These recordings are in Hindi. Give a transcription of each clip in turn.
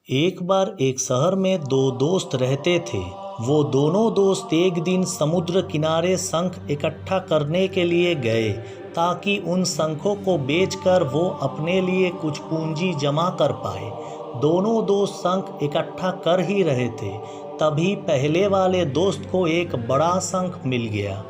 एक बार एक शहर में दो दोस्त रहते थे। वो दोनों दोस्त एक दिन समुद्र किनारे शंख इकट्ठा करने के लिए गए ताकि उन शंखों को बेचकर वो अपने लिए कुछ पूंजी जमा कर पाए। दोनों दोस्त शंख इकट्ठा कर ही रहे थे, तभी पहले वाले दोस्त को एक बड़ा शंख मिल गया।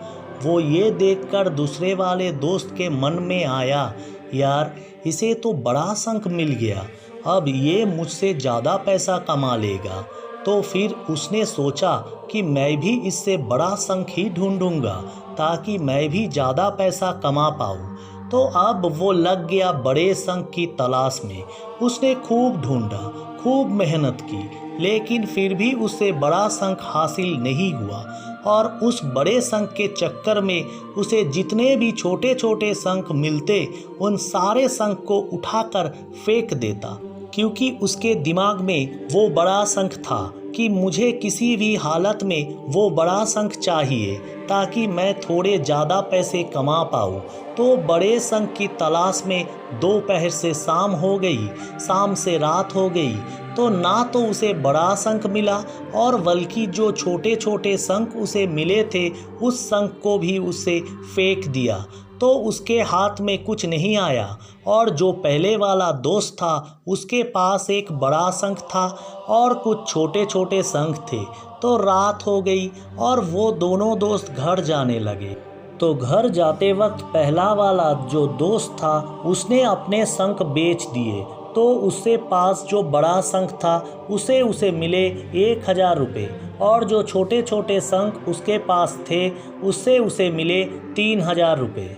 वो ये देखकर दूसरे वाले दोस्त के मन में आया, यार इसे तो बड़ा शंख मिल गया, अब ये मुझसे ज़्यादा पैसा कमा लेगा। तो फिर उसने सोचा कि मैं भी इससे बड़ा शंख ही ढूंढूंगा ताकि मैं भी ज़्यादा पैसा कमा पाऊँ। तो अब वो लग गया बड़े शंख की तलाश में। उसने खूब ढूंढा, खूब मेहनत की, लेकिन फिर भी उसे बड़ा शंख हासिल नहीं हुआ। और उस बड़े शंख के चक्कर में उसे जितने भी छोटे छोटे शंख मिलते, उन सारे शंख को उठाकर फेंक देता, क्योंकि उसके दिमाग में वो बड़ा शंख था कि मुझे किसी भी हालत में वो बड़ा शंख चाहिए ताकि मैं थोड़े ज़्यादा पैसे कमा पाऊँ। तो बड़े शंख की तलाश में दोपहर से शाम हो गई, शाम से रात हो गई, तो ना तो उसे बड़ा शंख मिला और बल्कि जो छोटे छोटे शंख उसे मिले थे उस शंख को भी उसे फेंक दिया। तो उसके हाथ में कुछ नहीं आया और जो पहले वाला दोस्त था उसके पास एक बड़ा शंख था और कुछ छोटे छोटे शंख थे। तो रात हो गई और वो दोनों दोस्त घर जाने लगे। तो घर जाते वक्त पहला वाला जो दोस्त था उसने अपने शंख बेच दिए। तो उससे पास जो बड़ा शंख था उसे मिले 1000 रुपये और जो छोटे छोटे शंख उसके पास थे उससे उसे मिले 3000 रुपये।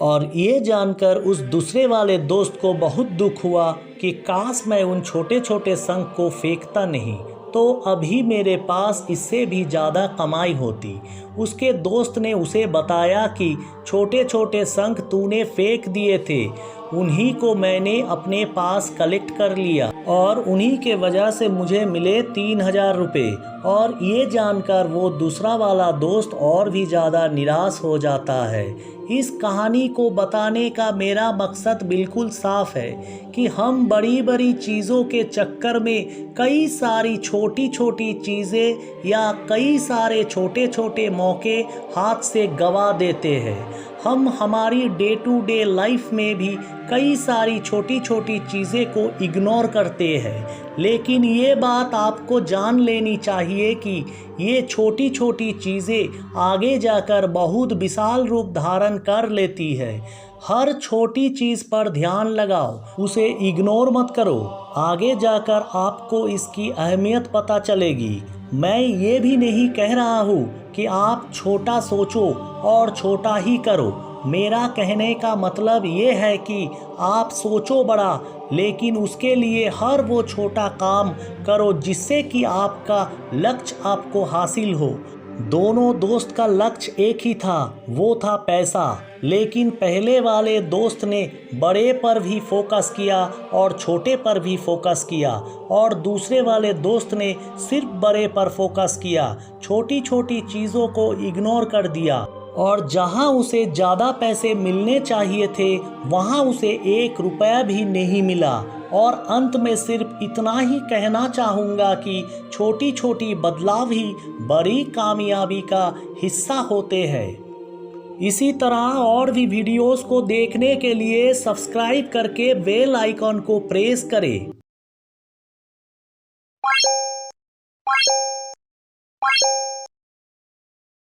और ये जानकर उस दूसरे वाले दोस्त को बहुत दुख हुआ कि काश मैं उन छोटे छोटे शंख को फेंकता नहीं, तो अभी मेरे पास इससे भी ज़्यादा कमाई होती। उसके दोस्त ने उसे बताया कि छोटे छोटे शंख तूने फेंक दिए थे, उन्हीं को मैंने अपने पास कलेक्ट कर लिया और उन्हीं के वजह से मुझे मिले 3000 रुपये। और ये जानकर वो दूसरा वाला दोस्त और भी ज़्यादा निराश हो जाता है। इस कहानी को बताने का मेरा मकसद बिल्कुल साफ है कि हम बड़ी बड़ी चीज़ों के चक्कर में कई सारी छोटी छोटी चीज़ें या कई सारे छोटे छोटे मौके हाथ से गंवा देते हैं। हम हमारी डे टू डे लाइफ में भी कई सारी छोटी छोटी चीज़ें को इग्नोर करते हैं, लेकिन ये बात आपको जान लेनी चाहिए कि ये छोटी छोटी चीज़ें आगे जाकर बहुत विशाल रूप धारण कर लेती है। हर छोटी चीज़ पर ध्यान लगाओ, उसे इग्नोर मत करो, आगे जाकर आपको इसकी अहमियत पता चलेगी। मैं ये भी नहीं कह रहा हूँ कि आप छोटा सोचो और छोटा ही करो। मेरा कहने का मतलब ये है कि आप सोचो बड़ा, लेकिन उसके लिए हर वो छोटा काम करो जिससे कि आपका लक्ष्य आपको हासिल हो। दोनों दोस्त का लक्ष्य एक ही था, वो था पैसा। लेकिन पहले वाले दोस्त ने बड़े पर भी फोकस किया और छोटे पर भी फोकस किया, और दूसरे वाले दोस्त ने सिर्फ बड़े पर फोकस किया, छोटी छोटी चीज़ों को इग्नोर कर दिया। और जहां उसे ज़्यादा पैसे मिलने चाहिए थे वहां उसे 1 रुपया भी नहीं मिला। और अंत में सिर्फ इतना ही कहना चाहूँगा कि छोटी छोटी बदलाव ही बड़ी कामयाबी का हिस्सा होते हैं। इसी तरह और भी वीडियोस को देखने के लिए सब्सक्राइब करके बेल आइकॉन को प्रेस करें।